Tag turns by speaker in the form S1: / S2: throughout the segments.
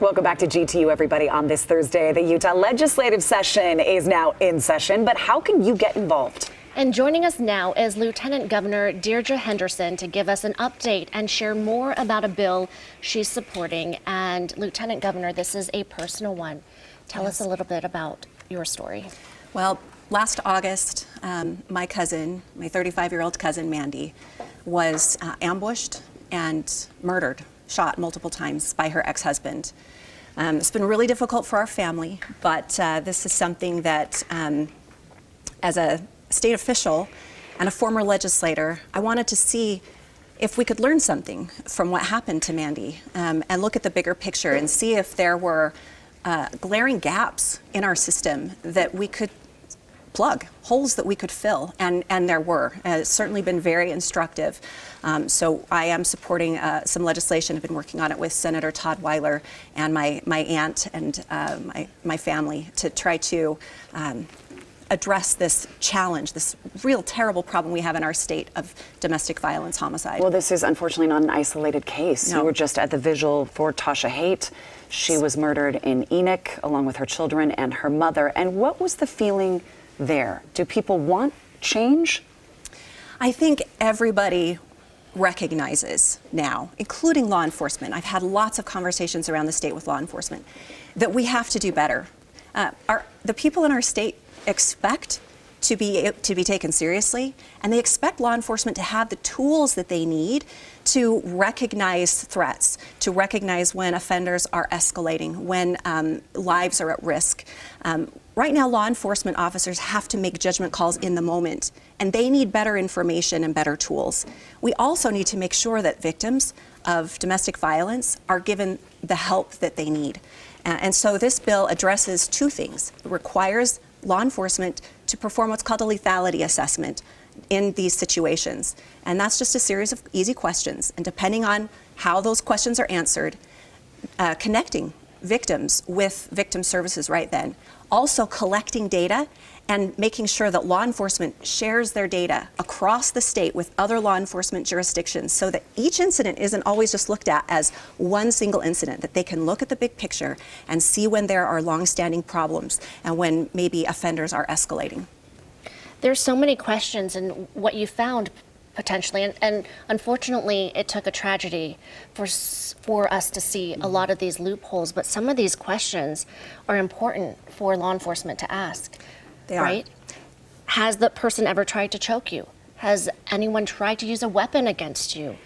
S1: Welcome back to GTU, everybody, on this Thursday. The Utah legislative session is now in session, but how can you get involved?
S2: And joining us now is Lieutenant Governor Deidre Henderson to give us an update and share more about a bill she's supporting. And Lieutenant Governor, this is a personal one. Tell us a little bit about your story.
S3: Well, last August, my cousin, my 35-year-old cousin, Mandy, was ambushed and murdered, shot multiple times by her ex-husband. It's been really difficult for our family, but this is something that, as a state official and a former legislator, I wanted to see if we could learn something from what happened to Mandy, and look at the bigger picture and see if there were glaring gaps in our system that we could plug, holes that we could fill, and there were. It's certainly been very instructive. So I am supporting some legislation. I've been working on it with Senator Todd Weiler and my aunt and my family to try to address this challenge, this real terrible problem we have in our state of domestic violence, homicide.
S1: Well, this is unfortunately not an isolated case.
S3: No.
S1: You were just at the vigil for Tasha Haight. She was murdered in Enoch along with her children and her mother. And what was the feeling there? Do people want change?
S3: I think everybody recognizes now, including law enforcement. I've had lots of conversations around the state with law enforcement, that we have to do better. The people in our state expect to be taken seriously, and they expect law enforcement to have the tools that they need to recognize threats, to recognize when offenders are escalating, when lives are at risk. Right now, law enforcement officers have to make judgment calls in the moment, and they need better information and better tools. We also need to make sure that victims of domestic violence are given the help that they need. And so this bill addresses two things. It requires law enforcement to perform what's called a lethality assessment in these situations. And that's just a series of easy questions. And depending on how those questions are answered, connecting victims with victim services right then. Also collecting data and making sure that law enforcement shares their data across the state with other law enforcement jurisdictions so that each incident isn't always just looked at as one single incident, that they can look at the big picture and see when there are long-standing problems and when maybe offenders are escalating.
S2: There's so many questions in what you found potentially, and unfortunately it took a tragedy for us to see a lot of these loopholes, but some of these questions are important for law enforcement to ask.
S3: They are.
S2: Right? Has the person ever tried to choke you? Has anyone tried to use a weapon against you?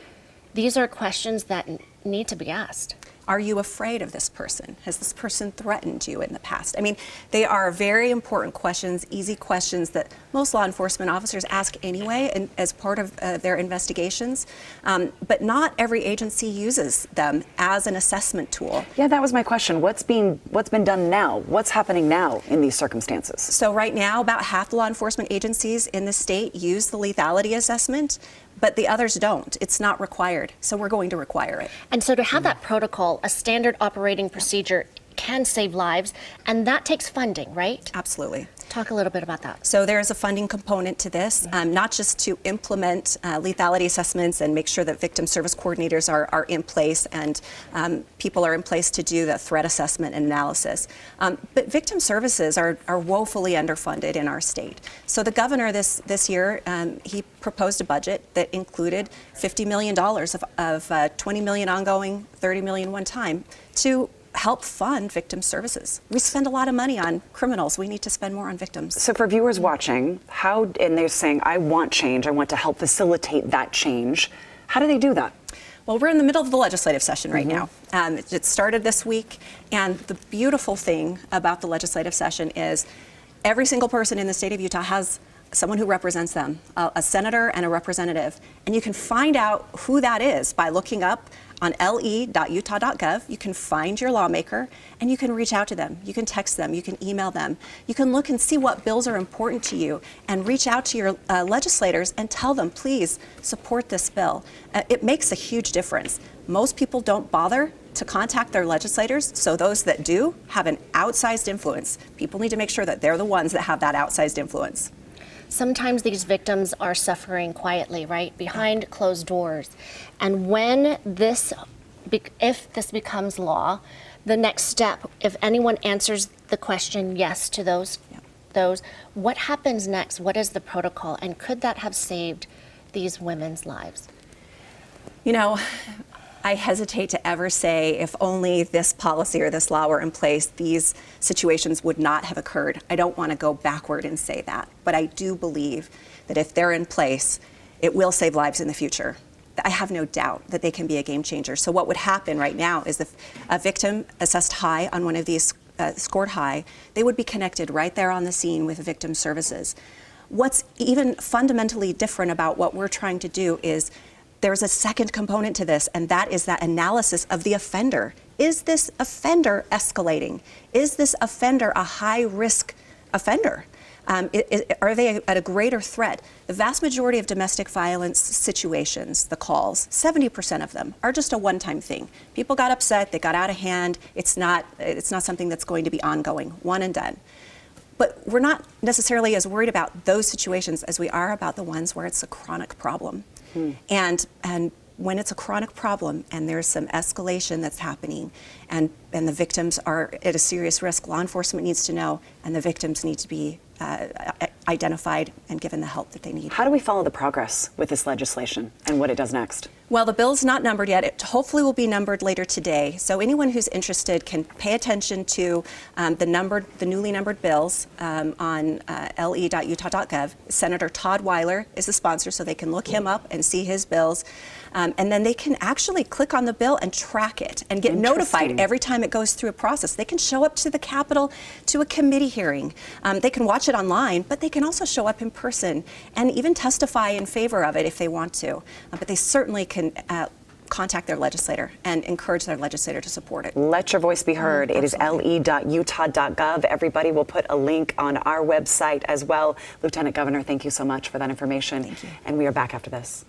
S2: These are questions that need to be asked.
S3: Are you afraid of this person? Has this person threatened you in the past? I mean, they are very important questions, easy questions that most law enforcement officers ask anyway and as part of their investigations, but not every agency uses them as an assessment tool.
S1: Yeah, that was my question. What's been done now? What's happening now in these circumstances?
S3: So right now, about half the law enforcement agencies in the state use the lethality assessment, but the others don't. It's not required, so we're going to require it.
S2: And so to have that protocol, a standard operating procedure, can save lives, and that takes funding, right?
S3: Absolutely.
S2: Talk a little bit about that.
S3: So there is a funding component to this, not just to implement lethality assessments and make sure that victim service coordinators are in place and people are in place to do the threat assessment and analysis. But victim services are woefully underfunded in our state. So the governor this year, he proposed a budget that included $50 million of $20 million ongoing, $30 million one time to help fund victim services. We spend a lot of money on criminals. We need to spend more on victims.
S1: So for viewers watching, and they're saying, I want change, I want to help facilitate that change, how do they do that?
S3: Well, we're in the middle of the legislative session right now. It started this week, and the beautiful thing about the legislative session is every single person in the state of Utah has someone who represents them, a senator and a representative. And you can find out who that is by looking up on le.utah.gov. You can find your lawmaker and you can reach out to them. You can text them, you can email them. You can look and see what bills are important to you and reach out to your legislators and tell them, please support this bill. It makes a huge difference. Most people don't bother to contact their legislators, so those that do have an outsized influence. People need to make sure that they're the ones that have that outsized influence.
S2: Sometimes these victims are suffering quietly, right, behind closed doors. And when this if this becomes law, the next step, if anyone answers the question yes to those, what happens next? What is the protocol? And could that have saved these women's lives?
S3: You know, I hesitate to ever say if only this policy or this law were in place, these situations would not have occurred. I don't want to go backward and say that, but I do believe that if they're in place, it will save lives in the future. I have no doubt that they can be a game changer. So what would happen right now is if a victim assessed high on one of these, scored high, they would be connected right there on the scene with victim services. What's even fundamentally different about what we're trying to do is there's a second component to this, and that is that analysis of the offender. Is this offender escalating? Is this offender a high-risk offender? Are they at a greater threat? The vast majority of domestic violence situations, the calls, 70% of them are just a one-time thing. People got upset, they got out of hand. It's not something that's going to be ongoing, one and done. But we're not necessarily as worried about those situations as we are about the ones where it's a chronic problem. And when it's a chronic problem and there's some escalation that's happening and the victims are at a serious risk, law enforcement needs to know, and the victims need to be identified and given the help that they need.
S1: How do we follow the progress with this legislation and what it does next?
S3: Well, the bill's not numbered yet. It hopefully will be numbered later today. So anyone who's interested can pay attention to the newly numbered bills on le.utah.gov. Senator Todd Weiler is the sponsor, so they can look him up and see his bills. And then they can actually click on the bill and track it and get notified every time it goes through a process. They can show up to the Capitol to a committee hearing. They can watch it online, but they can also show up in person and even testify in favor of it if they want to. But they certainly can contact their legislator and encourage their legislator to support it.
S1: Let your voice be heard. It is le.utah.gov. Everybody will put a link on our website as well. Lieutenant Governor, thank you so much for that information.
S3: Thank you.
S1: And we are back after this.